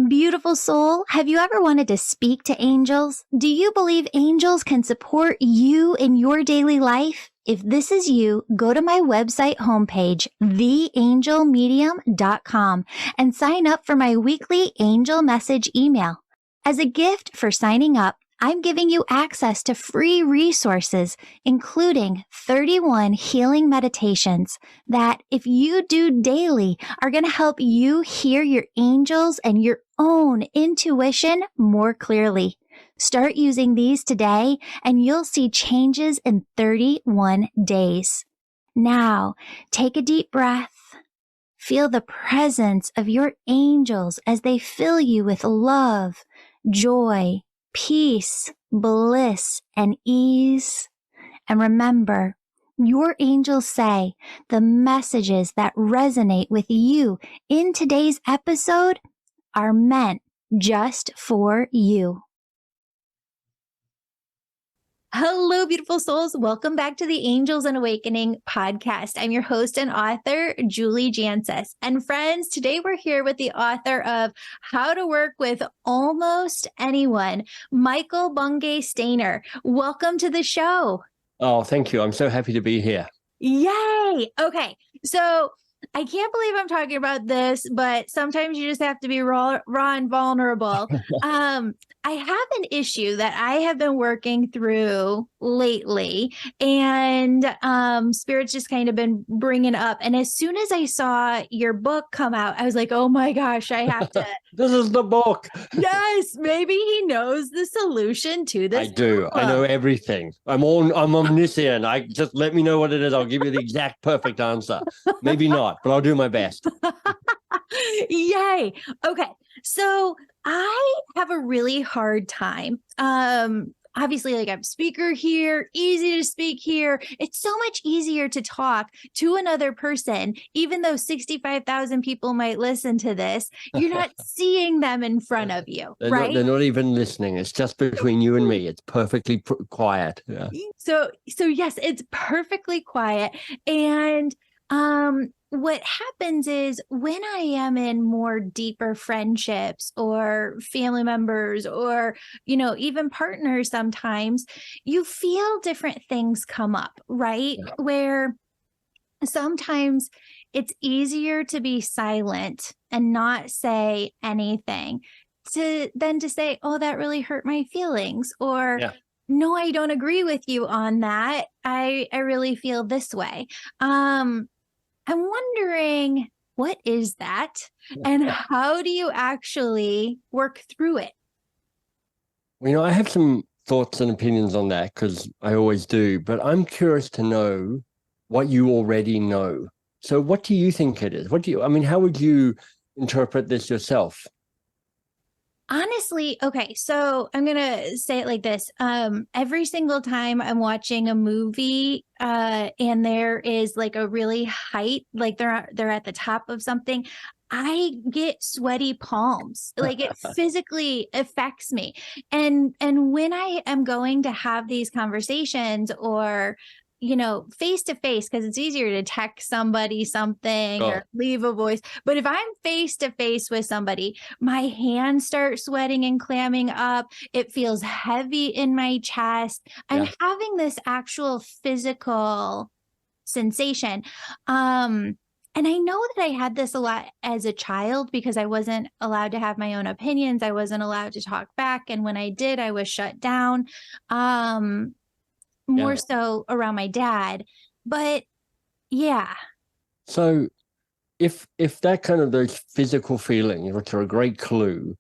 Beautiful soul, have you ever wanted to speak to angels? Do you believe angels can support you in your daily life? If this is you, go to my website homepage, theangelmedium.com, and sign up for my weekly angel message email. As a gift for signing up, I'm giving you access to free resources, including 31 healing meditations that, if you do daily, are going to help you hear your angels and your own intuition more clearly. Start using these today, and you'll see changes in 31 days. Now, take a deep breath. Feel the presence of your angels as they fill you with love, joy, peace, bliss, and ease. And remember, your angels say the messages that resonate with you in today's episode are meant just for you. Hello, beautiful souls. Welcome back to the Angels and Awakening podcast. I'm your host and author, Julie Jancius. And friends, today we're here with the author of How to Work with Almost Anyone, Michael Bungay Stanier. Welcome to the show. Oh, thank you. I'm so happy to be here. Yay. Okay. So I can't believe I'm talking about this, but sometimes you just have to be raw and vulnerable. I have an issue that I have been working through lately, and Spirit's just kind of been bringing up. And as soon as I saw your book come out, I was like, oh my gosh, I have to. This is the book. Yes, maybe he knows the solution to this. I do. book. I know everything. I'm omniscient. I just let me know what it is. I'll give you the exact perfect answer. Maybe not, but I'll do my best. Yay. Okay. So I have a really hard time. Obviously, like I'm a speaker here, easy to speak here. It's so much easier to talk to another person, even though 65,000 people might listen to this. You're not seeing them in front of you, right? They're not even listening. It's just between you and me. It's perfectly quiet. Yeah. So yes, it's perfectly quiet. And what happens is when I am in more deeper friendships or family members or, even partners, sometimes you feel different things come up, right? Yeah. Where sometimes it's easier to be silent and not say anything than to say, oh, that really hurt my feelings, or yeah. No, I don't agree with you on that. I really feel this way. I'm wondering, what is that? And how do you actually work through it? Well, I have some thoughts and opinions on that because I always do, but I'm curious to know what you already know. So what do you think it is? How would you interpret this yourself? Honestly, okay, so I'm going to say it like this. Every single time I'm watching a movie and there is like a really height, like they're at the top of something, I get sweaty palms. Like it physically affects me. And when I am going to have these conversations or face to face, because it's easier to text somebody something or leave a voice. But if I'm face to face with somebody, my hands start sweating and clamming up. It feels heavy in my chest. I'm having this actual physical sensation. And I know that I had this a lot as a child because I wasn't allowed to have my own opinions. I wasn't allowed to talk back. And when I did, I was shut down. More so around my dad, but yeah. So if that kind of those physical feelings, which are a great clue,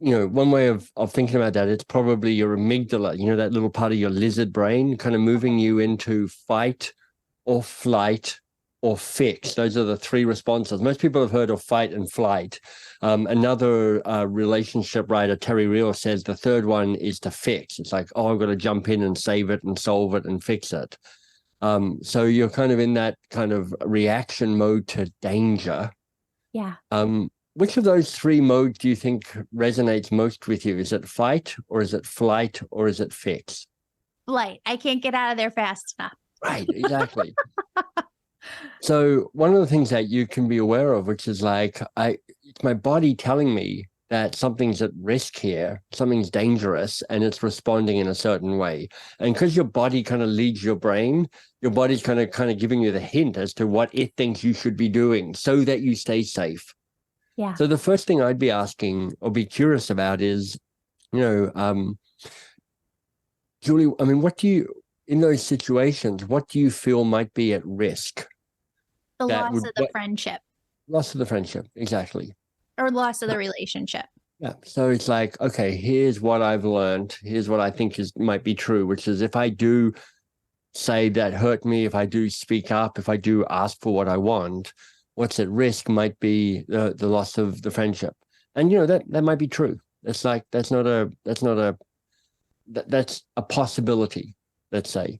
one way of thinking about that, it's probably your amygdala, that little part of your lizard brain kind of moving you into fight or flight or fix. Those are the three responses. Most people have heard of fight and flight. Another relationship writer, Terry Real, says the third one is to fix. It's like, I've got to jump in and save it and solve it and fix it. So you're kind of in that kind of reaction mode to danger. Yeah. Which of those three modes do you think resonates most with you? Is it fight or is it flight or is it fix? Flight. I can't get out of there fast enough. Right, exactly. So one of the things that you can be aware of, which is like, it's my body telling me that something's at risk here, something's dangerous, and it's responding in a certain way. And because your body kind of leads your brain, your body's kind of giving you the hint as to what it thinks you should be doing so that you stay safe. Yeah. So the first thing I'd be asking or be curious about is, Julie, I mean, in those situations, what do you feel might be at risk? The loss of the friendship. Loss of the friendship, exactly. Or loss of the relationship. Yeah. So it's like, okay, here's what I've learned. Here's what I think might be true, which is if I do say that hurt me, if I do speak up, if I do ask for what I want, what's at risk might be the loss of the friendship. And, that might be true. It's like, that's a possibility, let's say.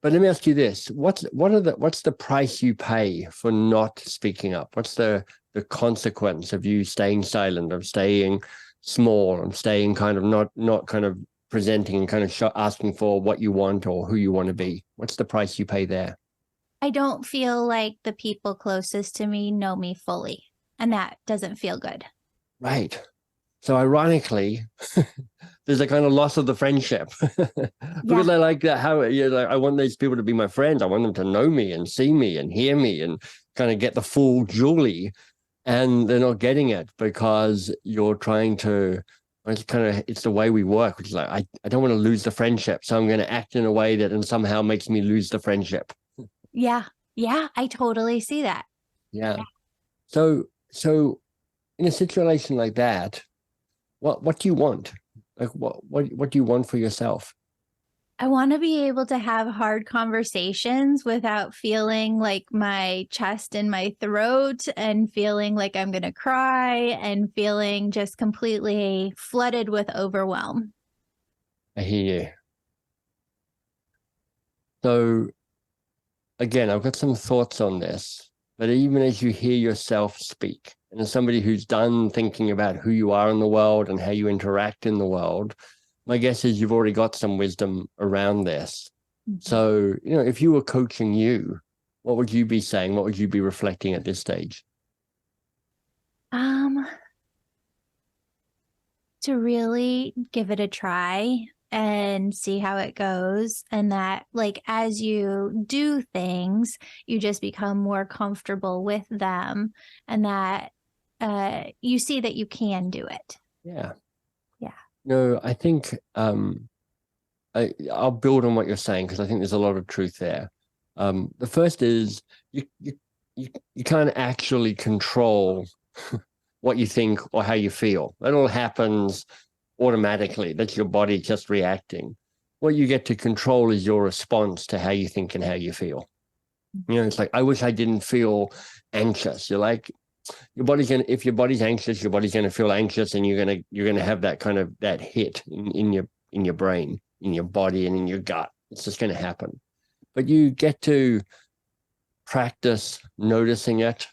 But let me ask you this: what's the price you pay for not speaking up? What's the consequence of you staying silent, of staying small, and staying kind of not kind of presenting and kind of asking for what you want or who you want to be? What's the price you pay there? I don't feel like the people closest to me know me fully, and that doesn't feel good. Right. So ironically, there's a kind of loss of the friendship because I like that. How I want these people to be my friends. I want them to know me and see me and hear me and kind of get the full Julie, and they're not getting it because you're trying to. It's the way we work, which is like I don't want to lose the friendship, so I'm going to act in a way that and somehow makes me lose the friendship. Yeah, I totally see that. Yeah. So in a situation like that, what do you want? Like what do you want for yourself? I want to be able to have hard conversations without feeling like my chest in my throat and feeling like I'm going to cry and feeling just completely flooded with overwhelm. I hear you. So again, I've got some thoughts on this, but even as you hear yourself speak, and as somebody who's done thinking about who you are in the world and how you interact in the world, my guess is you've already got some wisdom around this. Mm-hmm. So, if you were coaching you, what would you be saying? What would you be reflecting at this stage? To really give it a try and see how it goes. And that, like, as you do things, you just become more comfortable with them, and that you see that you can do it. Yeah. Yeah. No, I think I'll build on what you're saying because I think there's a lot of truth there. The first is you can't actually control what you think or how you feel. That all happens automatically. That's your body just reacting. What you get to control is your response to how you think and how you feel. It's like, I wish I didn't feel anxious. You're like, if your body's anxious, your body's gonna feel anxious, and you're gonna have that kind of that hit in your brain, in your body, and in your gut. It's just gonna happen. But you get to practice noticing it,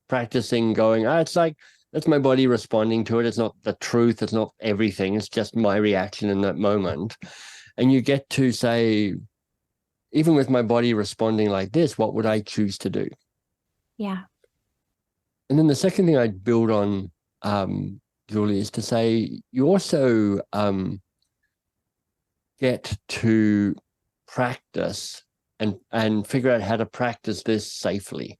practicing going, it's like, that's my body responding to it. It's not the truth. It's not everything. It's just my reaction in that moment. And you get to say, even with my body responding like this, what would I choose to do? Yeah. And then the second thing I'd build on, Julie, is to say you also get to practice and figure out how to practice this safely.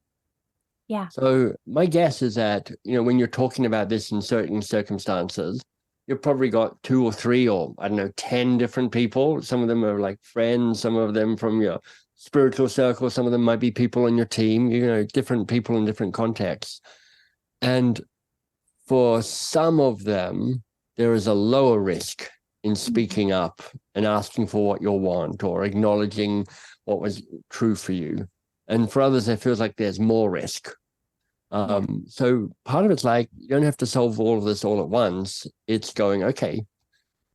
Yeah. So my guess is that, when you're talking about this in certain circumstances, you've probably got 2 or 3 or, 10 different people. Some of them are like friends, some of them from your spiritual circle, some of them might be people on your team, different people in different contexts. And for some of them, there is a lower risk in speaking up and asking for what you want or acknowledging what was true for you. And for others, it feels like there's more risk. So part of it's like, you don't have to solve all of this all at once. It's going, okay,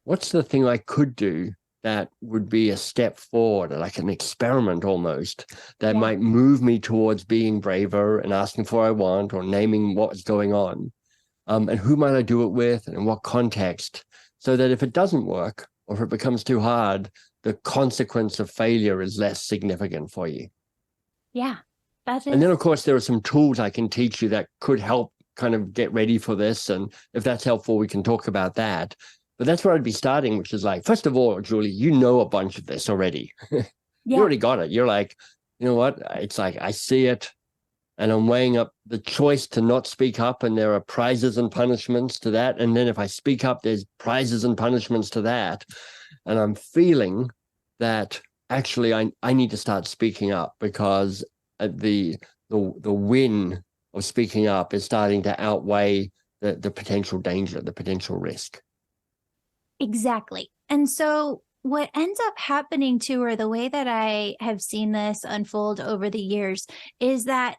what's the thing I could do that would be a step forward, like an experiment almost, that might move me towards being braver and asking for what I want or naming what's going on? And who might I do it with and in what context? So that if it doesn't work or if it becomes too hard, the consequence of failure is less significant for you. Yeah. And then, of course, there are some tools I can teach you that could help kind of get ready for this. And if that's helpful, we can talk about that. But that's where I'd be starting, which is like, first of all, Julie, you know a bunch of this already. You already got it. You're like, you know what? It's like, I see it and I'm weighing up the choice to not speak up, and there are prizes and punishments to that. And then if I speak up, there's prizes and punishments to that. And I'm feeling that actually I need to start speaking up, because the win of speaking up is starting to outweigh the potential danger, the potential risk. Exactly. And so what ends up happening too, or the way that I have seen this unfold over the years, is that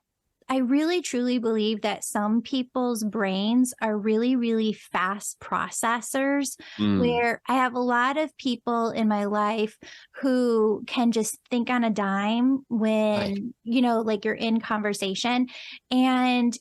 I really truly believe that some people's brains are really, really fast processors, where I have a lot of people in my life who can just think on a dime when, like you're in conversation. And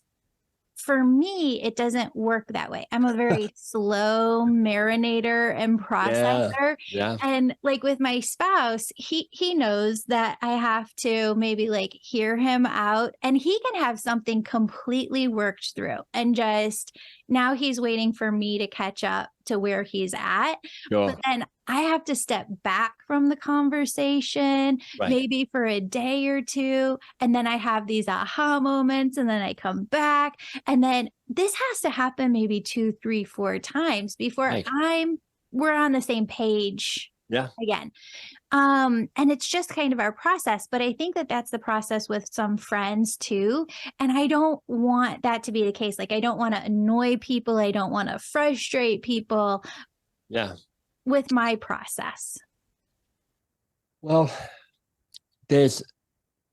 for me, it doesn't work that way. I'm a very slow marinator and processor. Yeah. And like with my spouse, he knows that I have to maybe like hear him out, and he can have something completely worked through, and just now he's waiting for me to catch up to where he's at. Sure. But then I have to step back from the conversation, maybe for a day or two. And then I have these aha moments, and then I come back. And then this has to happen maybe 2, 3, 4 times before we're on the same page again. And it's just kind of our process. But I think that that's the process with some friends too. And I don't want that to be the case. Like, I don't want to annoy people. I don't want to frustrate people with my process. Well, there's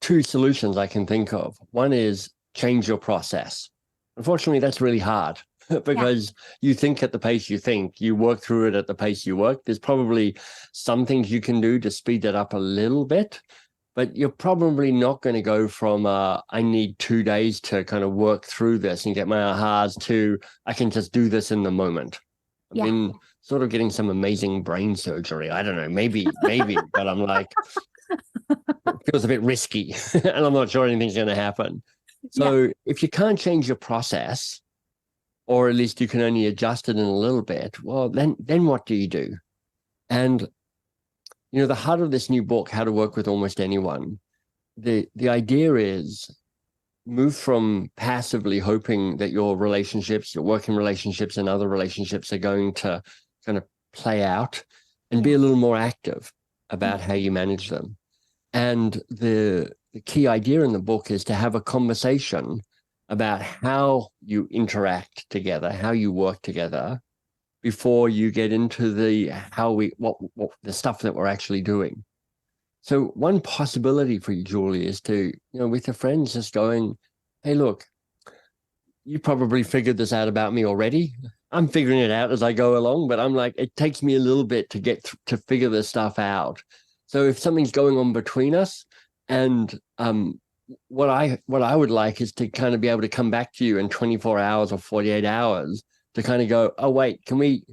2 solutions I can think of. One is change your process. Unfortunately, that's really hard because you think at the pace you think, you work through it at the pace you work. There's probably some things you can do to speed that up a little bit, but you're probably not going to go from I need 2 days to kind of work through this and get my ahas to I can just do this in the moment. I mean, sort of getting some amazing brain surgery. I don't know, maybe, but I'm like, it feels a bit risky and I'm not sure anything's going to happen. So if you can't change your process, or at least you can only adjust it in a little bit, well, then what do you do? And, the heart of this new book, How to Work with Almost Anyone, the idea is move from passively hoping that your relationships, your working relationships and other relationships are going to kind of play out, and be a little more active about how you manage them. And the key idea in the book is to have a conversation about how you interact together, how you work together, before you get into the what the stuff that we're actually doing. So one possibility for you, Julie, is to, with your friends, just going, hey, look, you probably figured this out about me already. I'm figuring it out as I go along, but I'm like, it takes me a little bit to get to figure this stuff out. So if something's going on between us, and what I would like is to kind of be able to come back to you in 24 hours or 48 hours to kind of go, oh, wait, can we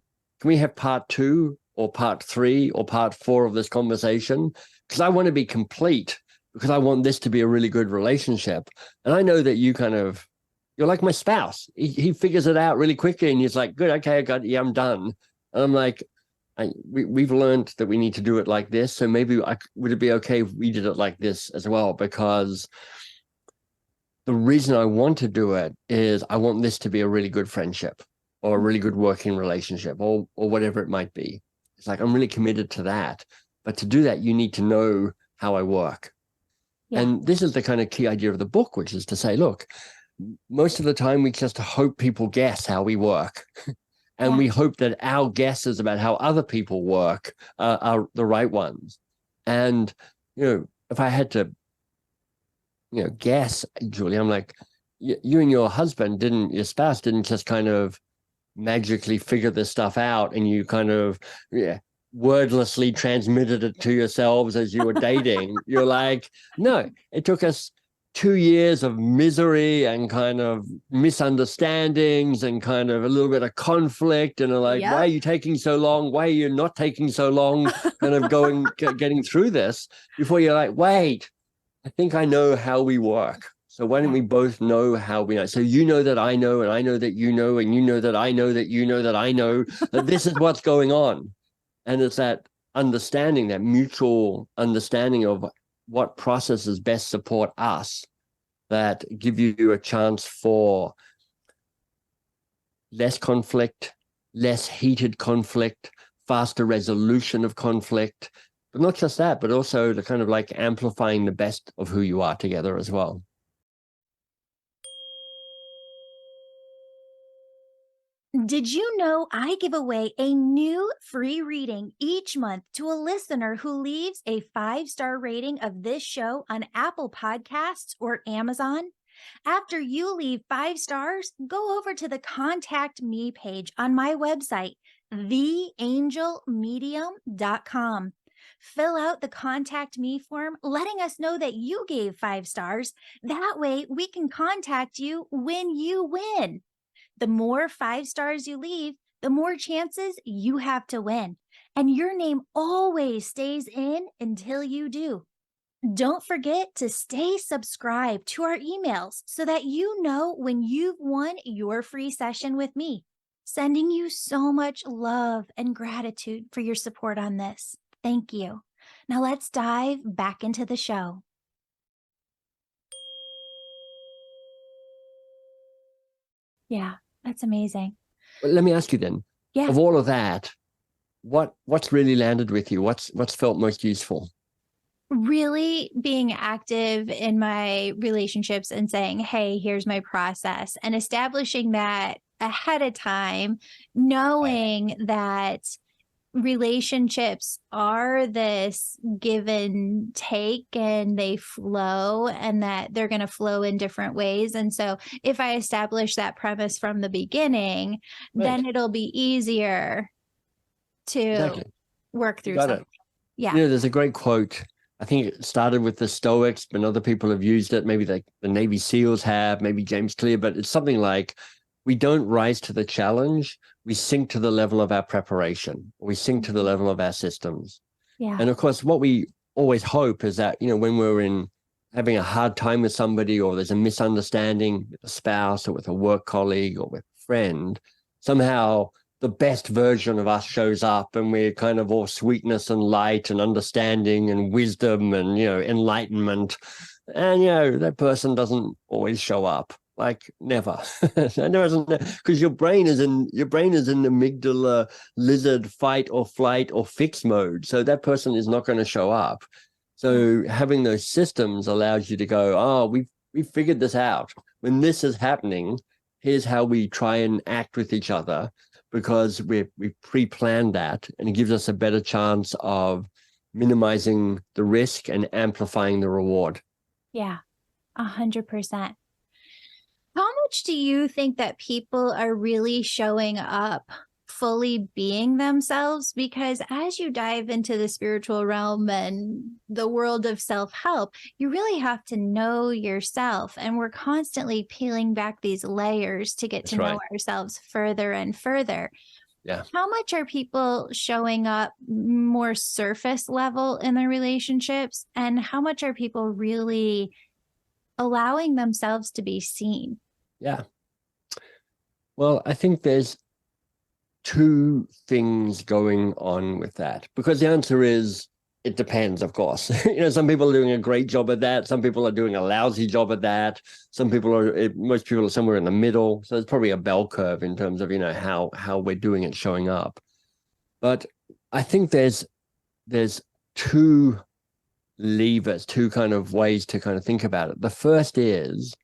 have part 2 or part 3 or part 4 of this conversation? Because I want to be complete, because I want this to be a really good relationship. And I know that you're like my spouse. He figures it out really quickly, and he's like, good, okay, I got it. Yeah, I'm done. And I'm like, we've learned that we need to do it like this. So maybe would it be okay if we did it like this as well? Because the reason I want to do it is I want this to be a really good friendship, or a really good working relationship, or whatever it might be. It's like, I'm really committed to that. But to do that, you need to know how I work. And this is the kind of key idea of the book, which is to say, look, most of the time we just hope people guess how we work. And we hope that our guesses about how other people work are the right ones. And, if I had to, guess, Julie, I'm like, you and your spouse didn't just kind of magically figure this stuff out, and you kind of wordlessly transmitted it to yourselves as you were dating. You're like, no, it took us 2 years of misery and kind of misunderstandings and kind of a little bit of conflict, and like, why are you taking so long? Why are you not taking so long? Kind of getting through this before you're like, wait, I think I know how we work. So why don't we both know how we know? So you know that I know, and I know that you know, and you know that I know that you know that I know that this is what's going on. And it's that understanding, that mutual understanding of what processes best support us that give you a chance for less conflict, less heated conflict, faster resolution of conflict. But not just that, but also the kind of like amplifying the best of who you are together as well. Did you know I give away a new free reading each month to a listener who leaves a 5-star rating of this show on Apple Podcasts or Amazon? After you leave 5 stars, go over to the Contact Me page on my website, theangelmedium.com. Fill out the Contact Me form, letting us know that you gave 5 stars. That way we can contact you when you win. The more 5 stars you leave, the more chances you have to win. And your name always stays in until you do. Don't forget to stay subscribed to our emails so that you know when you've won your free session with me. Sending you so much love and gratitude for your support on this. Thank you. Now let's dive back into the show. Yeah, that's amazing. But let me ask you then, Yeah. of all of that, what's really landed with you? What's felt most useful? Really being active in my relationships and saying, hey, here's my process, and establishing that ahead of time, knowing that relationships are this give and take and they flow, and that they're going to flow in different ways. And so if I establish that premise from the beginning, then it'll be easier to work through something. Yeah. You know, there's a great quote. I think it started with the Stoics, but other people have used it. Maybe the Navy SEALs have, maybe James Clear, but it's something like, we don't rise to the challenge, we sink to the level of our preparation. We sink to the level of our systems. Yeah. And of course, what we always hope is that, you know, when we're having a hard time with somebody, or there's a misunderstanding with a spouse or with a work colleague or with a friend, somehow the best version of us shows up, and we're kind of all sweetness and light and understanding and wisdom and, you know, enlightenment. And, you know, that person doesn't always show up. Like never. Because your brain is in the amygdala lizard fight or flight or fix mode. So that person is not going to show up. So having those systems allows you to go, oh, we've figured this out. When this is happening, here's how we try and act with each other, because we've pre-planned that, and it gives us a better chance of minimizing the risk and amplifying the reward. Yeah, 100%. How much do you think that people are really showing up fully being themselves? Because as you dive into the spiritual realm and the world of self-help, you really have to know yourself. And we're constantly peeling back these layers to get to know ourselves further and further. Yeah. How much are people showing up more surface level in their relationships? And how much are people really allowing themselves to be seen? Yeah. Well, I think there's two things going on with that, because the answer is, it depends, of course. You know, some people are doing a great job at that. Some people are doing a lousy job at that. Most people are somewhere in the middle. So there's probably a bell curve in terms of, you know, how we're doing it showing up. But I think there's two levers, two kind of ways to kind of think about it. The first is,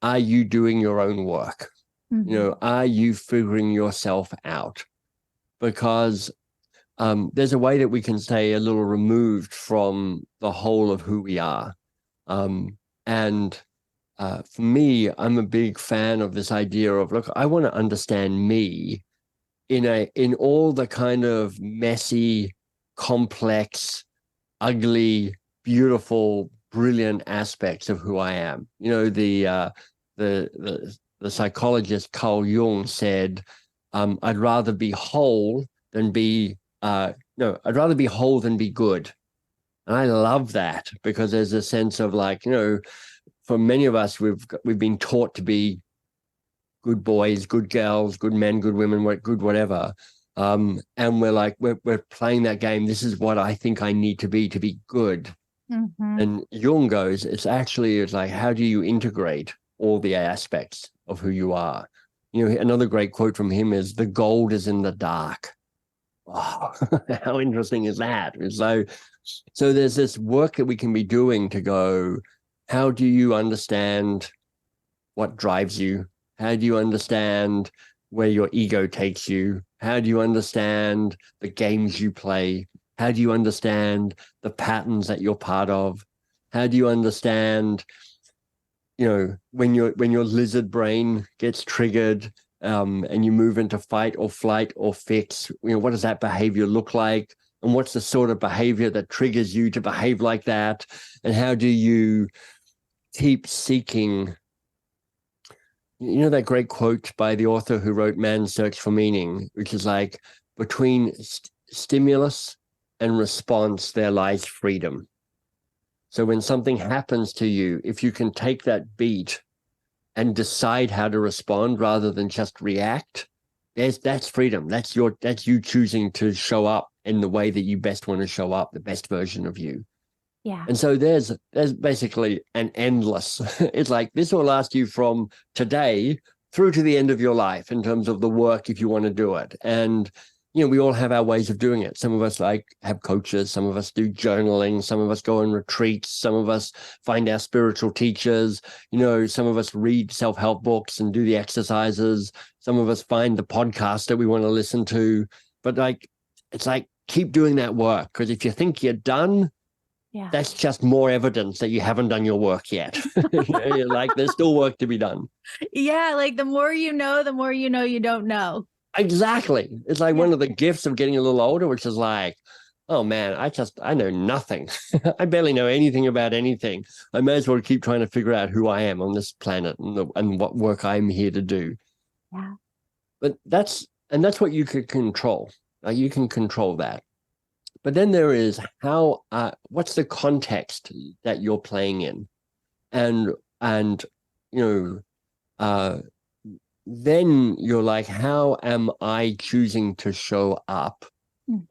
are you doing your own work? Mm-hmm. You know, are you figuring yourself out? Because there's a way that we can stay a little removed from the whole of who we are. And for me, I'm a big fan of this idea of, look, I want to understand me in all the kind of messy, complex, ugly, beautiful, brilliant aspects of who I am. You know, the psychologist Carl Jung said, I'd rather be whole than be I'd rather be whole than be good. And I love that, because there's a sense of, like, you know, for many of us, we've been taught to be good boys, good girls, good men, good women, good whatever. And we're like, we're playing that game. This is what I think I need to be good. Mm-hmm. And Jung goes, it's like, how do you integrate all the aspects of who you are? You know, another great quote from him is, the gold is in the dark. Oh, how interesting is that? So there's this work that we can be doing to go, how do you understand what drives you? How do you understand where your ego takes you? How do you understand the games you play? How do you understand the patterns that you're part of? How do you understand, when your lizard brain gets triggered, and you move into fight or flight or fix, what does that behavior look like? And what's the sort of behavior that triggers you to behave like that? And how do you keep seeking? You know that great quote by the author who wrote Man's Search for Meaning, which is like, between stimulus and response, there lies freedom. So when something happens to you, if you can take that beat and decide how to respond rather than just react, that's freedom. That's you choosing to show up in the way that you best want to show up, the best version of you. Yeah. And so there's basically an endless, it's like, this will last you from today through to the end of your life in terms of the work, if you want to do it. And, we all have our ways of doing it. Some of us have coaches, some of us do journaling, some of us go on retreats, some of us find our spiritual teachers, some of us read self-help books and do the exercises. Some of us find the podcast that we want to listen to. But it's like, keep doing that work, because if you think you're done, yeah, that's just more evidence that you haven't done your work yet. You're like, there's still work to be done. Yeah, like the more you know you don't know. Exactly. It's like one of the gifts of getting a little older, which is like, oh man, I know nothing. I barely know anything about anything. I may as well keep trying to figure out who I am on this planet and what work I'm here to do. Yeah. But that's what you could control. You can control that. But then there is what's the context that you're playing in, and then you're like, how am I choosing to show up?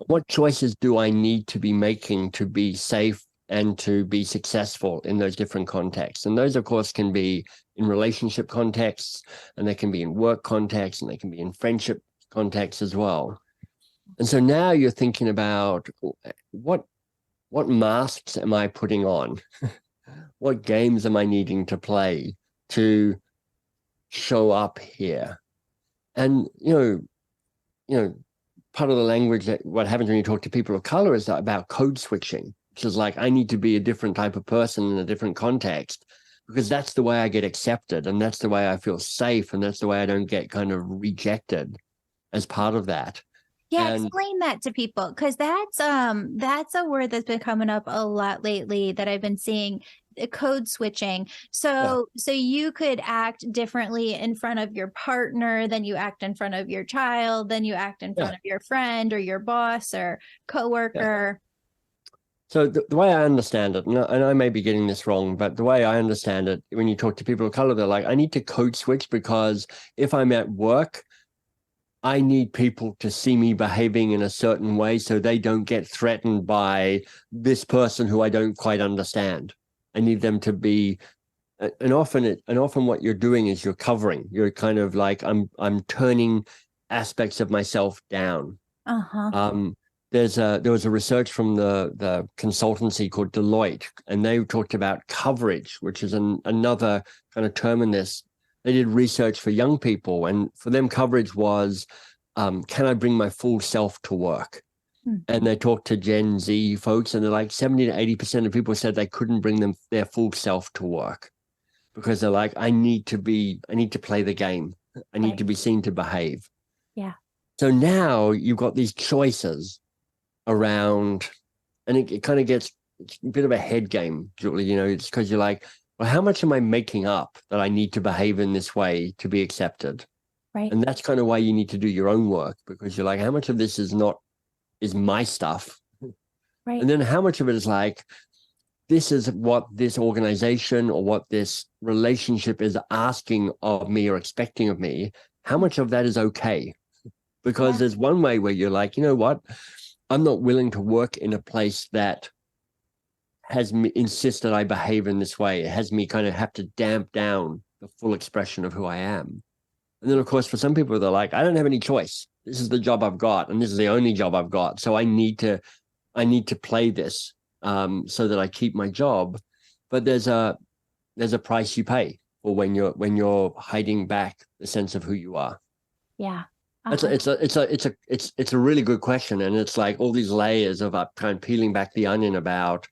What choices do I need to be making to be safe and to be successful in those different contexts? And those, of course, can be in relationship contexts, and they can be in work contexts, and they can be in friendship contexts as well. And so now you're thinking about, what masks am I putting on? What games am I needing to play to show up here? And, part of the language that what happens when you talk to people of color is about code switching, which is like, I need to be a different type of person in a different context, because that's the way I get accepted, and that's the way I feel safe, and that's the way I don't get kind of rejected as part of that. Yeah, explain that to people, because that's a word that's been coming up a lot lately that I've been seeing, code switching. So you could act differently in front of your partner than you act in front of your child, than you act in front of your friend or your boss or coworker. So the way I understand it, and I may be getting this wrong, but the way I understand it, when you talk to people of color, they're like, I need to code switch, because if I'm at work, I need people to see me behaving in a certain way so they don't get threatened by this person who I don't quite understand. I need them to be, and often what you're doing is you're covering. You're kind of like, I'm turning aspects of myself down. There was a research from the consultancy called Deloitte, and they talked about coverage, which is another kind of term in this. They did research for young people, and for them, coverage was, can I bring my full self to work? And they talked to Gen Z folks, and they're like 70 to 80% of people said they couldn't bring their full self to work, because they're like, I need to play the game. I need to be seen to behave. Yeah. So now you've got these choices around, and it kind of gets a bit of a head game, Julie. It's because you're like, well, how much am I making up that I need to behave in this way to be accepted? Right. And that's kind of why you need to do your own work, because you're like, how much of this is my stuff? Right. And then how much of it is like, this is what this organization or what this relationship is asking of me or expecting of me, how much of that is okay? Because there's one way where you're like, you know what? I'm not willing to work in a place that has me insist that I behave in this way. It has me kind of have to damp down the full expression of who I am. And then, of course, for some people, they're like, I don't have any choice. This is the job I've got, and this is the only job I've got. So I need to play this so that I keep my job. But there's a price you pay for when you're hiding back the sense of who you are. Yeah. It's a really good question, and it's like all these layers of kind of peeling back the onion about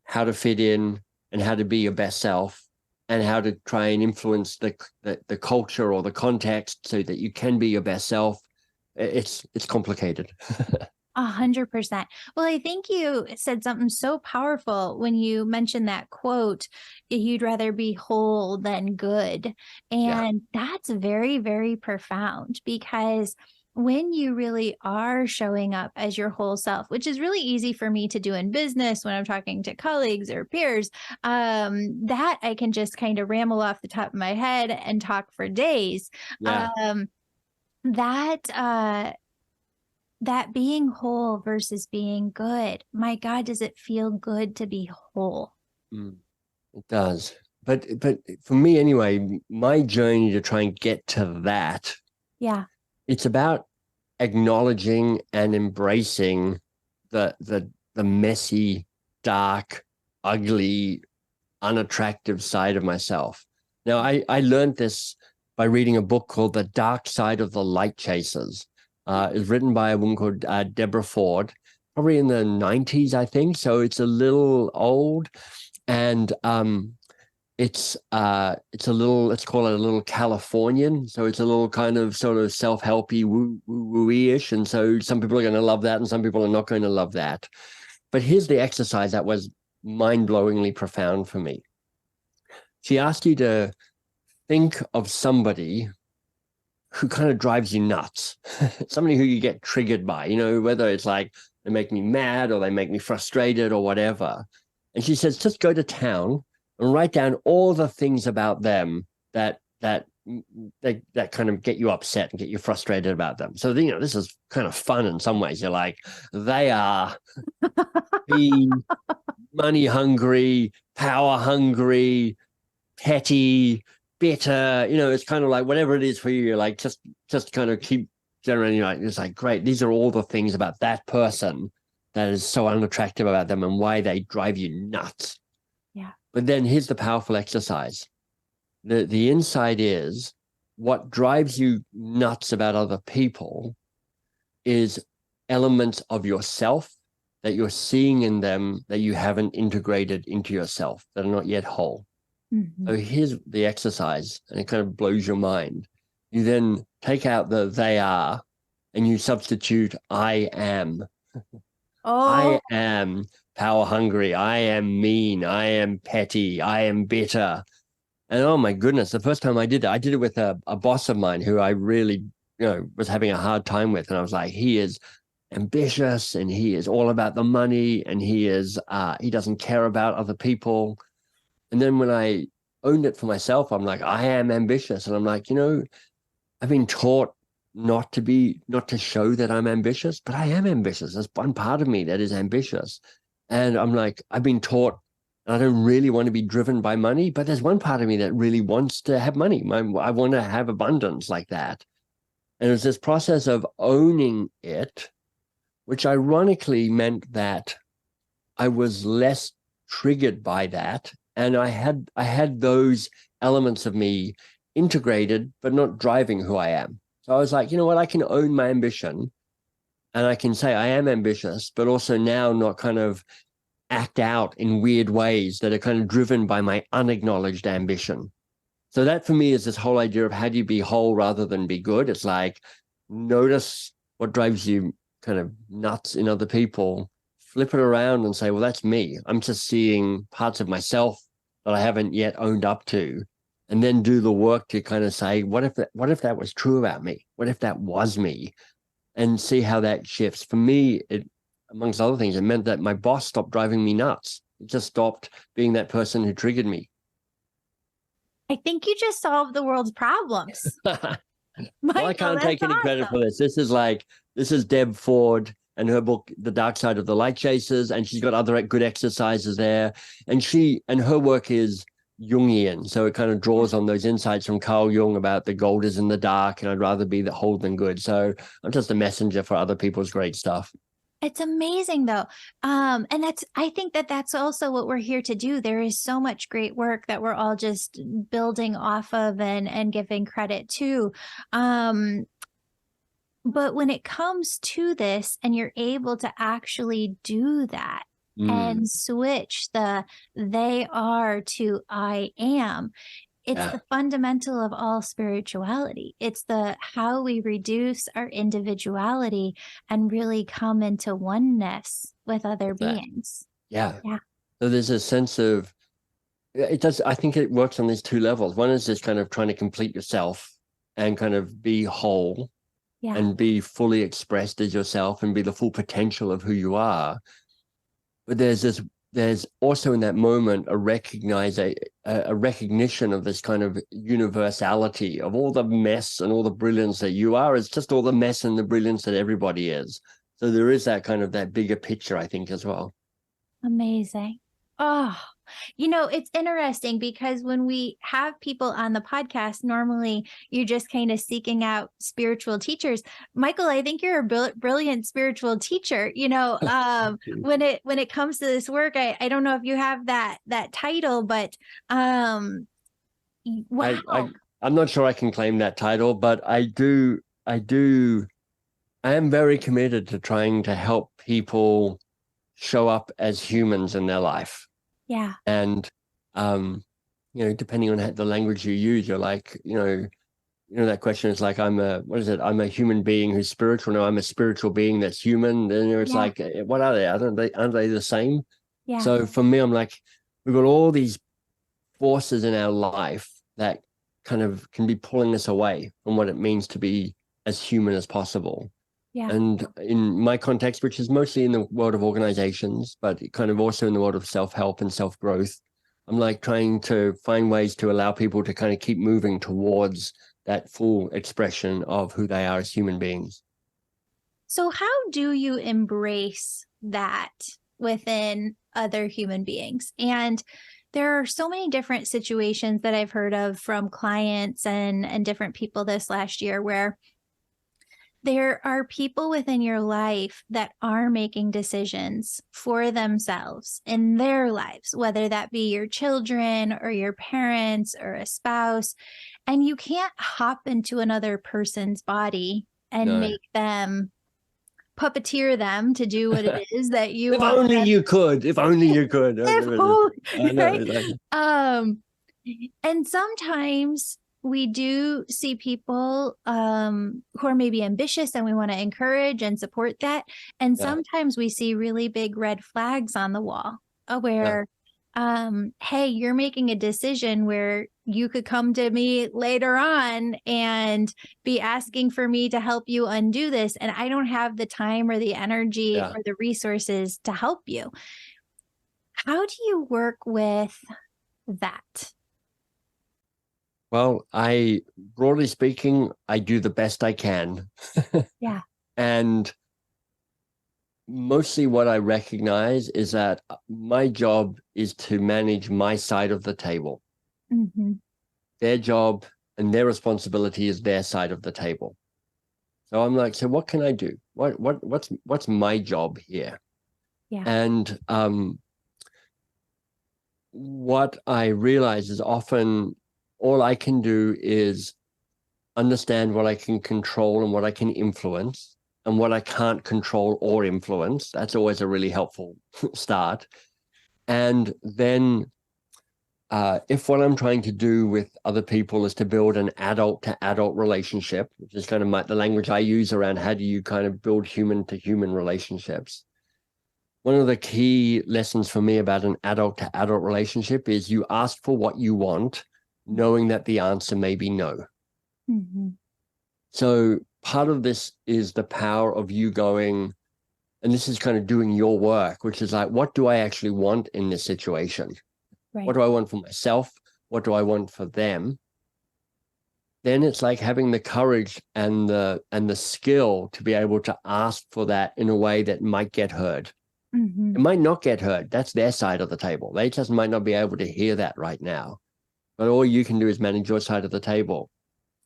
how to fit in and how to be your best self and how to try and influence the culture or the context so that you can be your best self. It's complicated. 100%. Well, I think you said something so powerful when you mentioned that quote, you'd rather be whole than good. And that's very, very profound, because when you really are showing up as your whole self, which is really easy for me to do in business when I'm talking to colleagues or peers, that I can just kind of ramble off the top of my head and talk for days. Yeah. That being whole versus being good, my God, does it feel good to be whole? It does. But for me anyway, my journey to try and get to that, it's about acknowledging and embracing the messy, dark, ugly, unattractive side of myself. Now, I learned this by reading a book called The Dark Side of the Light Chasers. It's written by a woman called Deborah Ford, probably in the 90s, I think. So it's a little old, and it's a little, let's call it a little Californian. So it's a little kind of sort of self-helpy, woo-ish. And so some people are going to love that and some people are not going to love that. But here's the exercise that was mind-blowingly profound for me. She asked you to think of somebody who kind of drives you nuts, somebody who you get triggered by, whether it's like they make me mad or they make me frustrated or whatever. And she says, just go to town and write down all the things about them that kind of get you upset and get you frustrated about them. So, this is kind of fun in some ways. You're like, they are money hungry, power hungry, petty, bitter, it's kind of like whatever it is for you, you're like, just kind of keep generating, it's like, great, these are all the things about that person that is so unattractive about them and why they drive you nuts. Yeah. But then here's the powerful exercise. The insight is what drives you nuts about other people is elements of yourself that you're seeing in them that you haven't integrated into yourself, that are not yet whole. Mm-hmm. So here's the exercise, and it kind of blows your mind. You then take out the they are, and you substitute I am. I am power hungry. I am mean. I am petty. I am bitter. And oh my goodness, the first time I did it with a boss of mine who I really, was having a hard time with. And I was like, he is ambitious and he is all about the money and he doesn't care about other people. And then when I owned it for myself, I'm like, I am ambitious. And I'm like, I've been taught not to show that I'm ambitious, but I am ambitious. There's one part of me that is ambitious. And I'm like, I've been taught I don't really want to be driven by money, but there's one part of me that really wants to have money. I want to have abundance like that. And it was this process of owning it, which ironically meant that I was less triggered by that. And I had those elements of me integrated, but not driving who I am. So I was like, you know what, I can own my ambition and I can say I am ambitious, but also now not kind of act out in weird ways that are kind of driven by my unacknowledged ambition. So that for me is this whole idea of how do you be whole rather than be good? It's like, notice what drives you kind of nuts in other people, flip it around and say, well, that's me. I'm just seeing parts of myself that I haven't yet owned up to, and then do the work to kind of say, what if that was true about me? What if that was me? And see how that shifts. For me, it, amongst other things, it meant that my boss stopped driving me nuts. It just stopped being that person who triggered me. I think you just solved the world's problems. Well, I Michael, can't that's take any credit for awesome. this. This is Deb Ford and her book, The Dark Side of the Light Chasers. And she's got other good exercises there. And her work is Jungian. So it kind of draws on those insights from Carl Jung about the gold is in the dark and I'd rather be the whole than good. So I'm just a messenger for other people's great stuff. It's amazing though. And I think that's also what we're here to do. There is so much great work that we're all just building off of and giving credit to. But when it comes to this and you're able to actually do that and switch the they are to I am, it's the fundamental of all spirituality. It's the how we reduce our individuality and really come into oneness with other beings. Yeah. Yeah. So there's a sense of, I think it works on these two levels. One is just kind of trying to complete yourself and kind of be whole and be fully expressed as yourself and be the full potential of who you are. But there's also in that moment a recognition of this kind of universality of all the mess and all the brilliance that you are. It's just all the mess and the brilliance that everybody is. So there is that kind of that bigger picture, I think, as well. Amazing. Oh, it's interesting because when we have people on the podcast, normally you're just kind of seeking out spiritual teachers. Michael, I think you're a brilliant spiritual teacher. When it comes to this work, I don't know if you have that title, but wow. I'm not sure I can claim that title, but I am very committed to trying to help people show up as humans in their life. Yeah. And, depending on the language you use, you're like, that question is like, I'm a human being who's spiritual. No, I'm a spiritual being that's human. Then it's like, what are they? Aren't they the same? Yeah. So for me, I'm like, we've got all these forces in our life that kind of can be pulling us away from what it means to be as human as possible. Yeah. And in my context, which is mostly in the world of organizations, but kind of also in the world of self-help and self-growth, I'm like trying to find ways to allow people to kind of keep moving towards that full expression of who they are as human beings. So how do you embrace that within other human beings? And there are so many different situations that I've heard of from clients and different people this last year where there are people within your life that are making decisions for themselves in their lives, whether that be your children or your parents or a spouse. And you can't hop into another person's body and make them puppeteer them to do what it is that you if want. Only you could. If only you could. Right? And sometimes we do see people who are maybe ambitious and we want to encourage and support that. And sometimes we see really big red flags on the wall where, hey, you're making a decision where you could come to me later on and be asking for me to help you undo this. And I don't have the time or the energy or the resources to help you. How do you work with that? Well, broadly speaking, I do the best I can. Yeah. And mostly what I recognize is that my job is to manage my side of the table. Mm-hmm. Their job and their responsibility is their side of the table. So I'm like, so what can I do? What's my job here? Yeah. And what I realize is often all I can do is understand what I can control and what I can influence and what I can't control or influence. That's always a really helpful start. And then if what I'm trying to do with other people is to build an adult to adult relationship, which is kind of the language I use around how do you kind of build human to human relationships. One of the key lessons for me about an adult to adult relationship is you ask for what you want, knowing that the answer may be no. Mm-hmm. So part of this is the power of you going, And this is kind of doing your work, which is like, what do I actually want in this situation? Right. What do I want for myself? What do I want for them? Then it's like having the courage and the skill to be able to ask for that in a way that might get heard. Mm-hmm. It might not get heard. That's their side of the table. They just might not be able to hear that right now. But all you can do is manage your side of the table.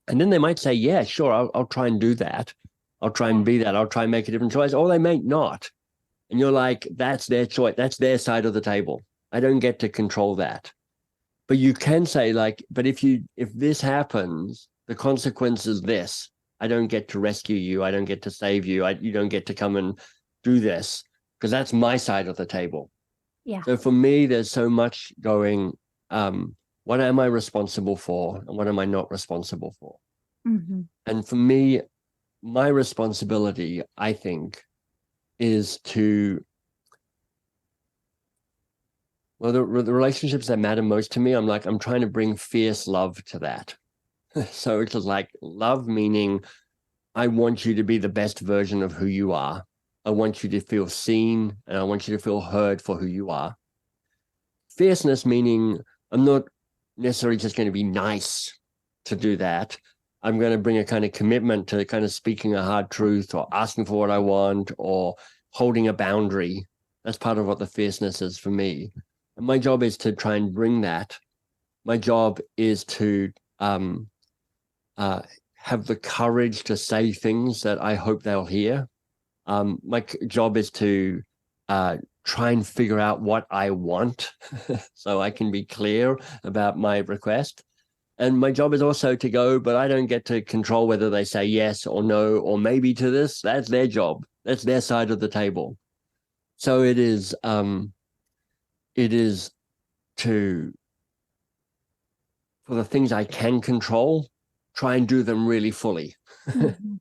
And then they might say, yeah, sure, I'll try and do that. I'll try and be that. I'll try and make a different choice. Or they may not. And you're like, that's their choice. That's their side of the table. I don't get to control that. But you can say, like, but if this happens, the consequence is this. I don't get to rescue you. I don't get to save you. You don't get to come and do this, because that's my side of the table. Yeah. So for me, there's so much going, what am I responsible for and what am I not responsible for? Mm-hmm. And for me, my responsibility, I think, is to, well, the relationships that matter most to me, I'm trying to bring fierce love to that. So it's just like love, meaning I want you to be the best version of who you are. I want you to feel seen and I want you to feel heard for who you are. Fierceness, meaning I'm not necessarily just going to be nice to do that. I'm going to bring a kind of commitment to kind of speaking a hard truth or asking for what I want or holding a boundary. That's part of what the fierceness is for me. And my job is to try and bring that. My job is to have the courage to say things that I hope they'll hear. My job is to try and figure out what I want so I can be clear about my request. And my job is also to go, but I don't get to control whether they say yes or no or maybe to this. That's their job. That's their side of the table. So it is to, for the things I can control, try and do them really fully. Mm-hmm.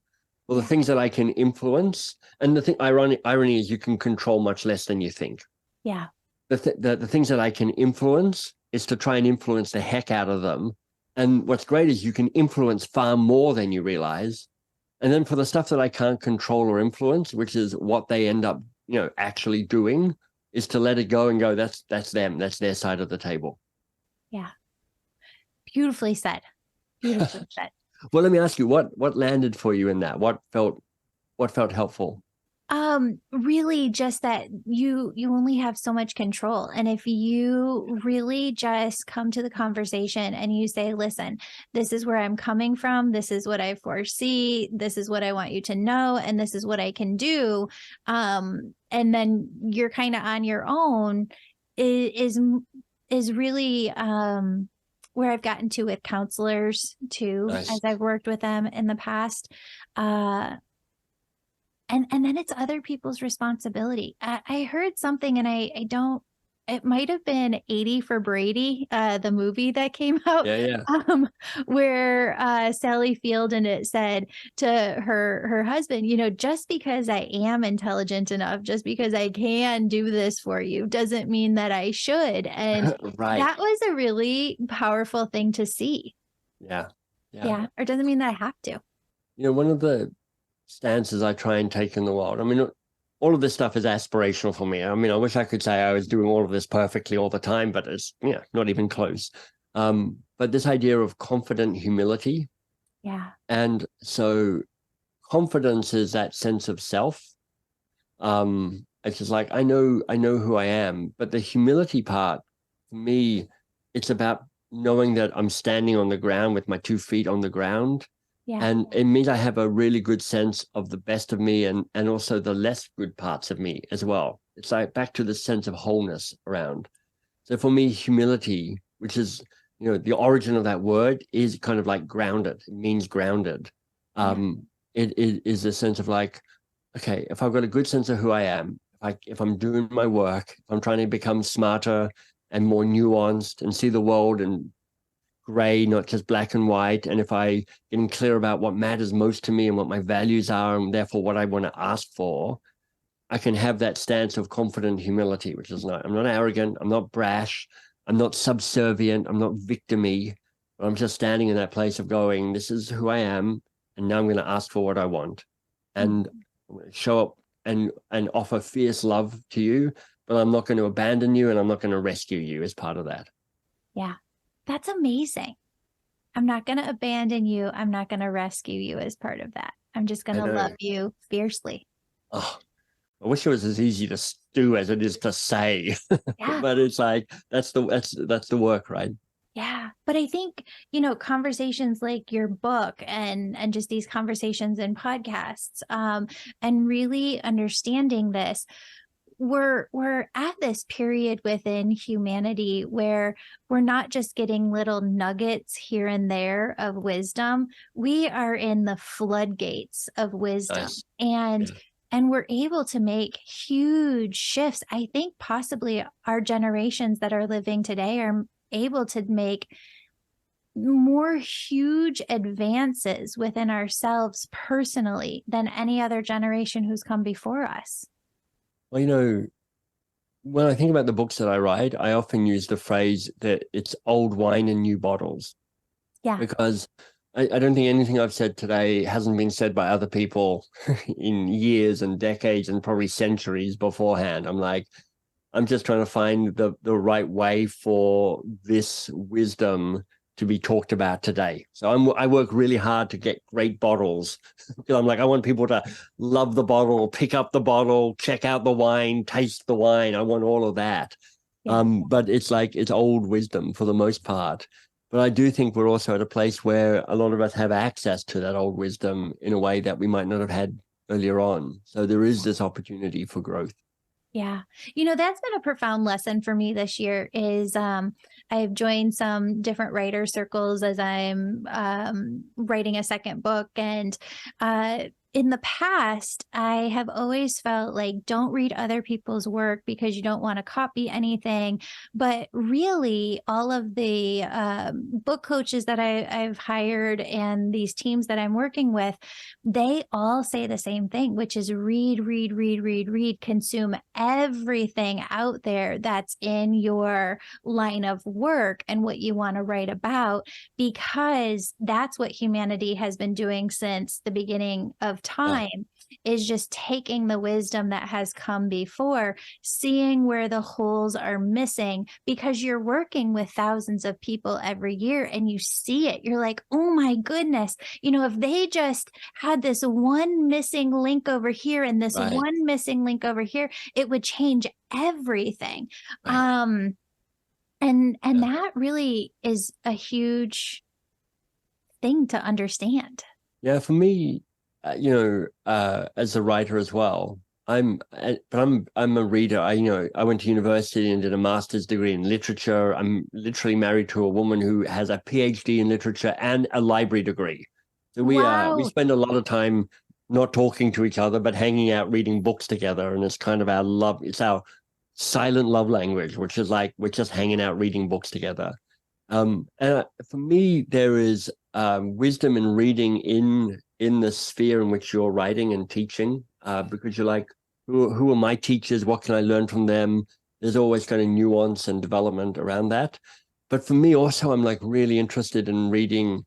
Well, the things that I can influence, and the irony is you can control much less than you think. Yeah. The things that I can influence is to try and influence the heck out of them. And what's great is you can influence far more than you realize. And then for the stuff that I can't control or influence, which is what they end up, actually doing, is to let it go and go, that's them. That's their side of the table. Yeah. Beautifully said. Beautifully said. Well, let me ask you, what landed for you in that? What felt helpful? Really just that you only have so much control. And if you really just come to the conversation and you say, listen, this is where I'm coming from. This is what I foresee. This is what I want you to know. And this is what I can do. And then you're kind of on your own is really, where I've gotten to with counselors too, Nice. as I've worked with them in the past. And then it's other people's responsibility. I heard something and I don't, it might have been 80 for Brady, the movie that came out, Yeah. where Sally Field and it said to her husband, just because I am intelligent enough, just because I can do this for you, doesn't mean that I should. And Right. that was a really powerful thing to see. Yeah. Yeah. Or doesn't mean that I have to. One of the stances I try and take in the world, I mean, all of this stuff is aspirational for me. I mean, I wish I could say I was doing all of this perfectly all the time, but it's not even close. But this idea of confident humility. Yeah. And so confidence is that sense of self. It's just like, I know who I am, but the humility part for me, it's about knowing that I'm standing on the ground with my 2 feet on the ground. Yeah. And it means I have a really good sense of the best of me and also the less good parts of me as well. It's like back to the sense of wholeness around. So for me, humility, which is, the origin of that word is kind of like grounded. It means grounded. It is a sense of like, okay, if I've got a good sense of who I am, if I'm doing my work, if I'm trying to become smarter and more nuanced and see the world and gray, not just black and white. And if I getting clear about what matters most to me and what my values are, and therefore what I want to ask for, I can have that stance of confident humility, which is I'm not arrogant, I'm not brash, I'm not subservient, I'm not victim-y, but I'm just standing in that place of going, this is who I am, and now I'm going to ask for what I want. And I'm going to show up and offer fierce love to you, but I'm not going to abandon you and I'm not going to rescue you as part of that. Yeah, that's amazing. I'm not going to abandon you. I'm not going to rescue you as part of that. I'm just going to love you fiercely. Oh, I wish it was as easy to do as it is to say. Yeah. But it's like that's the work, right? Yeah. But I think, conversations like your book and just these conversations and podcasts, and really understanding this, we're at this period within humanity where we're not just getting little nuggets here and there of wisdom. We are in the floodgates of wisdom. Nice. And we're able to make huge shifts. I think possibly our generations that are living today are able to make more huge advances within ourselves personally than any other generation who's come before us. Well, when I think about the books that I write, I often use the phrase that it's old wine in new bottles. Yeah. Because I don't think anything I've said today hasn't been said by other people in years and decades and probably centuries beforehand. I'm just trying to find the right way for this wisdom to be talked about today. So I work really hard to get great bottles. I'm like, I want people to love the bottle, pick up the bottle, check out the wine, taste the wine. I want all of that. Yeah. But it's like, it's old wisdom for the most part. But I do think we're also at a place where a lot of us have access to that old wisdom in a way that we might not have had earlier on. So there is this opportunity for growth. Yeah. That's been a profound lesson for me this year is I've joined some different writer circles as I'm writing a second book. And in the past, I have always felt like don't read other people's work because you don't want to copy anything. But really, all of the book coaches that I've hired and these teams that I'm working with, they all say the same thing, which is read, read, read, read, read, consume everything out there that's in your line of work and what you want to write about, because that's what humanity has been doing since the beginning of time, is just taking the wisdom that has come before, seeing where the holes are missing, because you're working with thousands of people every year and you see it. You're like, oh my goodness, if they just had this one missing link over here and this one missing link over here, it would change everything. And that really is a huge thing to understand. Yeah, for me, as a writer as well, I'm a reader. I went to university and did a master's degree in literature. I'm literally married to a woman who has a PhD in literature and a library degree. So we spend a lot of time not talking to each other, but hanging out, reading books together. And it's kind of our love. It's our silent love language, which is like we're just hanging out, reading books together. And for me, there is wisdom in reading in the sphere in which you're writing and teaching, because you're like, who are my teachers? What can I learn from them? There's always kind of nuance and development around that. But for me also, I'm like really interested in reading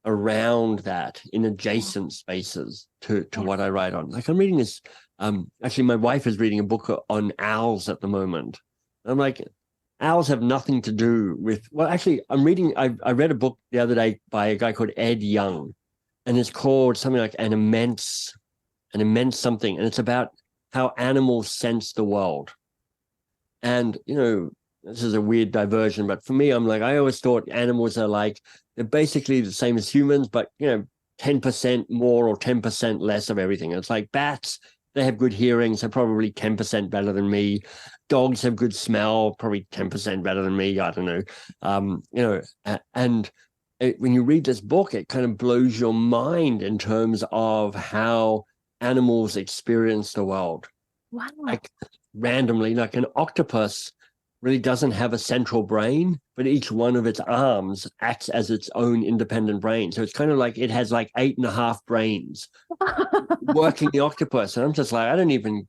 around that in adjacent spaces to what I write on. Like I'm reading this, actually my wife is reading a book on owls at the moment. I'm like, owls have nothing to do with, well, actually I read a book the other day by a guy called Ed Young, and it's called something like an immense something. And it's about how animals sense the world. And, this is a weird diversion, but for me, I'm like, I always thought animals are like, they're basically the same as humans, but, 10% more or 10% less of everything. It's like bats, they have good hearing, so probably 10% better than me. Dogs have good smell, probably 10% better than me. I don't know. When you read this book, it kind of blows your mind in terms of how animals experience the world. Wow. Like randomly, like an octopus really doesn't have a central brain, but each one of its arms acts as its own independent brain. So it's kind of like it has like 8.5 brains working the octopus. And I'm just like, I don't even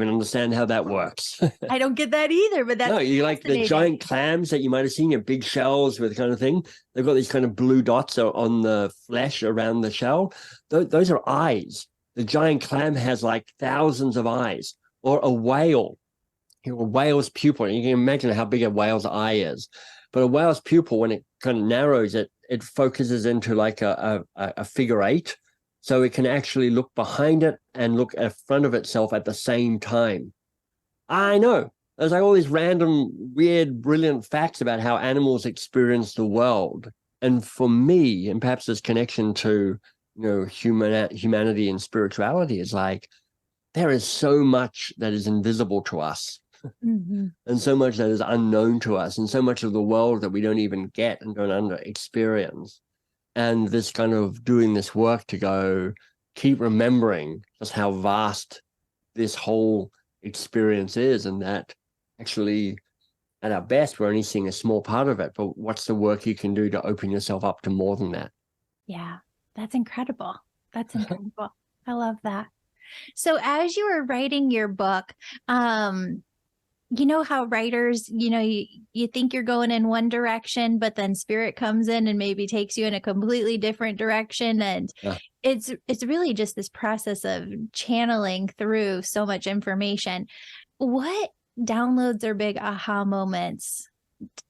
understand how that works. I don't get that either, but that's you like the giant clams that you might have seen in big shells with kind of thing. They've got these kind of blue dots on the flesh around the shell. Those are eyes. The giant clam has like thousands of eyes, or a whale. A whale's pupil, you can imagine how big a whale's eye is. But a whale's pupil, when it kind of narrows it, it focuses into like a figure eight. So it can actually look behind it and look in front of itself at the same time. I know. There's like all these random, weird, brilliant facts about how animals experience the world. And for me, and perhaps this connection to, humanity and spirituality is like, there is so much that is invisible to us. Mm-hmm. And so much that is unknown to us, and so much of the world that we don't even get and don't under experience. And this kind of doing this work to go keep remembering just how vast this whole experience is, and that actually at our best we're only seeing a small part of it, but what's the work you can do to open yourself up to more than that? Yeah, that's incredible. That's incredible. I love that. So as you were writing your book, you know how writers, you think you're going in one direction, but then spirit comes in and maybe takes you in a completely different direction. And it's really just this process of channeling through so much information. What downloads or big aha moments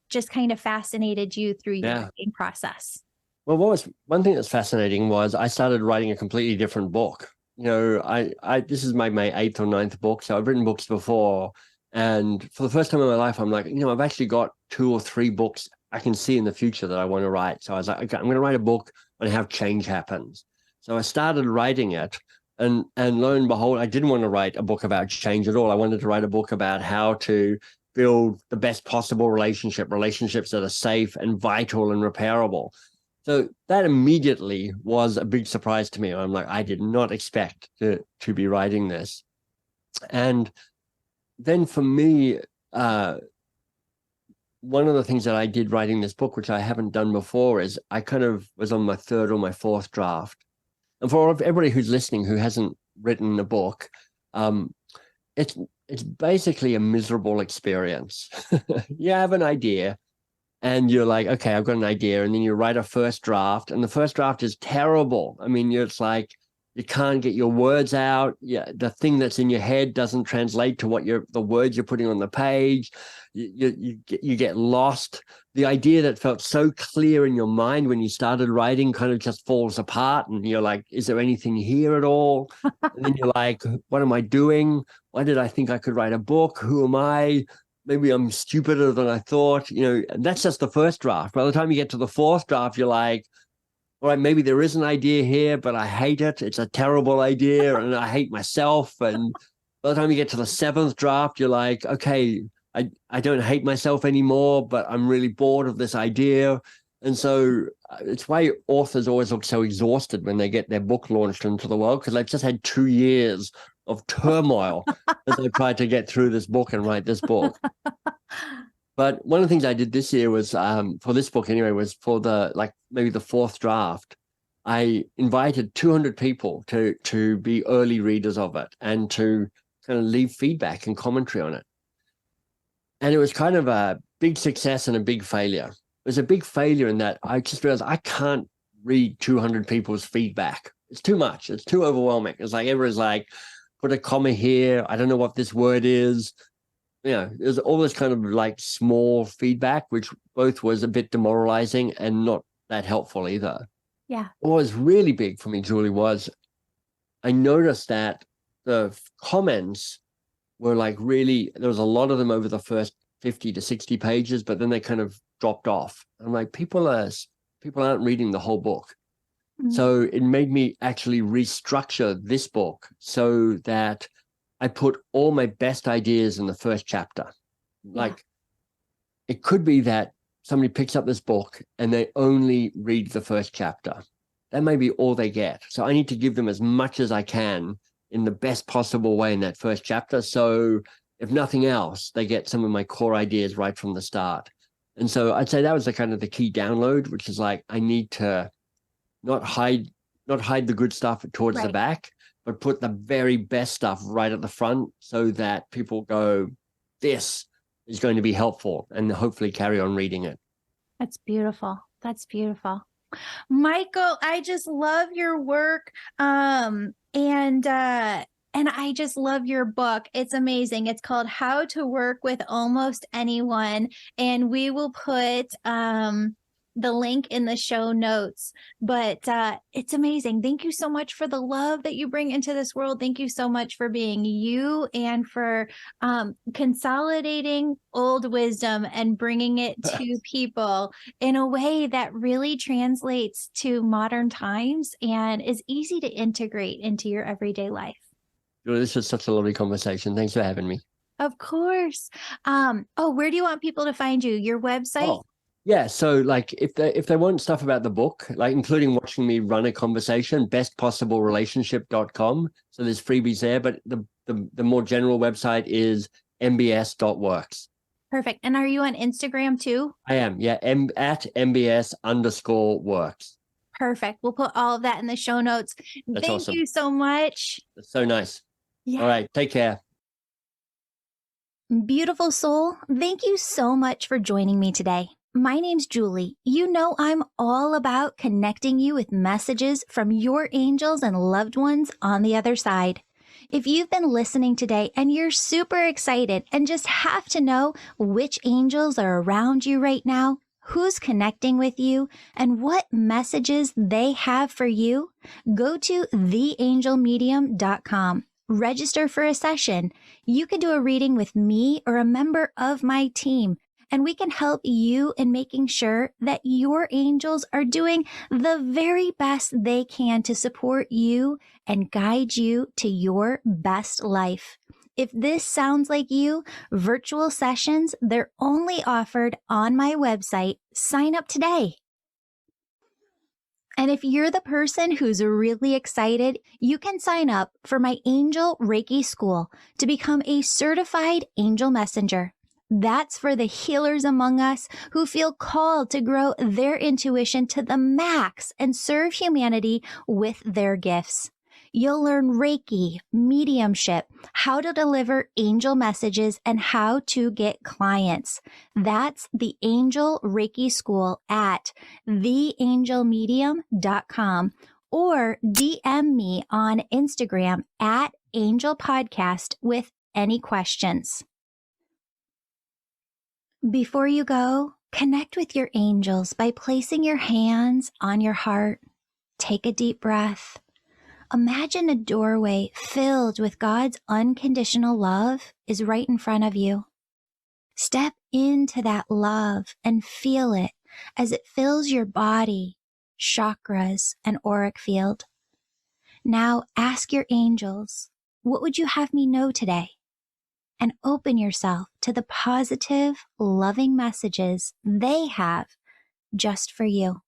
just kind of fascinated you through your writing process? Well, one thing that's fascinating was I started writing a completely different book. This is my 8th or 9th book. So I've written books before. And for the first time in my life, I'm like, I've actually got 2 or 3 books I can see in the future that I want to write. So I was like, okay, I'm going to write a book on how change happens. So I started writing it. And lo and behold, I didn't want to write a book about change at all. I wanted to write a book about how to build the best possible relationships that are safe and vital and repairable. So that immediately was a big surprise to me. I'm like, I did not expect to be writing this. And then for me, one of the things that I did writing this book, which I haven't done before, is I kind of was on my 3rd or my 4th draft. And for everybody who's listening who hasn't written a book, it's basically a miserable experience. You have an idea and you're like, okay, I've got an idea. And then you write a first draft, and the first draft is terrible. I mean, it's like, you can't get your words out. Yeah, the thing that's in your head doesn't translate to the words you're putting on the page. You get lost. The idea that felt so clear in your mind when you started writing kind of just falls apart, and you're like, is there anything here at all? And then you're like, what am I doing? Why did I think I could write a book? Who am I? Maybe I'm stupider than I thought. And that's just the first draft. By the time you get to the 4th draft, you're like, all right, maybe there is an idea here, but I hate it. It's a terrible idea, and I hate myself. And by the time you get to the 7th draft, you're like, okay, I don't hate myself anymore, but I'm really bored of this idea. And so it's why authors always look so exhausted when they get their book launched into the world, because they've just had 2 years of turmoil as they tried to get through this book and write this book. But one of the things I did this year was, for this book anyway, was for maybe the 4th draft, I invited 200 people to be early readers of it and to kind of leave feedback and commentary on it. And it was kind of a big success and a big failure. It was a big failure in that I just realized I can't read 200 people's feedback. It's too much. It's too overwhelming. It's like everyone's like, put a comma here. I don't know what this word is. There's all this kind of like small feedback, which both was a bit demoralizing and not that helpful either. Yeah. What was really big for me, Julie, was I noticed that the comments were like really, there was a lot of them over the first 50 to 60 pages, but then they kind of dropped off. I'm like, people aren't reading the whole book. Mm-hmm. So it made me actually restructure this book so that I put all my best ideas in the first chapter. Like, it could be that somebody picks up this book and they only read the first chapter. That may be all they get. So I need to give them as much as I can in the best possible way in that first chapter. So if nothing else, they get some of my core ideas right from the start. And so I'd say that was the key download, which is like, I need to not hide the good stuff towards the back, but put the very best stuff right at the front so that people go, this is going to be helpful, and hopefully carry on reading it. That's beautiful. That's beautiful. Michael, I just love your work. And I just love your book. It's amazing. It's called How to Work with Almost Anyone. And we will put the link in the show notes. But it's amazing. Thank you so much for the love that you bring into this world. Thank you so much for being you and for consolidating old wisdom and bringing it to people in a way that really translates to modern times and is easy to integrate into your everyday life. This was such a lovely conversation. Thanks for having me. Of course. Where do you want people to find you? Your website? Oh, yeah. So like if they want stuff about the book, like including watching me run a conversation, bestpossiblerelationship.com. So there's freebies there, but the more general website is mbs.works. Perfect. And are you on Instagram too? I am. Yeah. At mbs_works. Perfect. We'll put all of that in the show notes. That's Thank awesome. you so much. That's so nice. Yeah. All right. Take care. Beautiful soul, thank you so much for joining me today. My name's Julie. You know I'm all about connecting you with messages from your angels and loved ones on the other side. If you've been listening today and you're super excited and just have to know which angels are around you right now, who's connecting with you, and what messages they have for you, go to theangelmedium.com. Register for a session. You can do a reading with me or a member of my team, and we can help you in making sure that your angels are doing the very best they can to support you and guide you to your best life. If this sounds like you, virtual sessions, they're only offered on my website. Sign up today. And if you're the person who's really excited, you can sign up for my Angel Reiki School to become a certified angel messenger. That's for the healers among us who feel called to grow their intuition to the max and serve humanity with their gifts. You'll learn Reiki, mediumship, how to deliver angel messages, and how to get clients. That's the Angel Reiki School at theangelmedium.com or DM me on Instagram at Angel Podcast with any questions. Before you go, connect with your angels by placing your hands on your heart. Take a deep breath. Imagine a doorway filled with God's unconditional love is right in front of you. Step into that love and feel it as it fills your body, chakras, and auric field. Now ask your angels, what would you have me know today? And open yourself to the positive, loving messages they have just for you.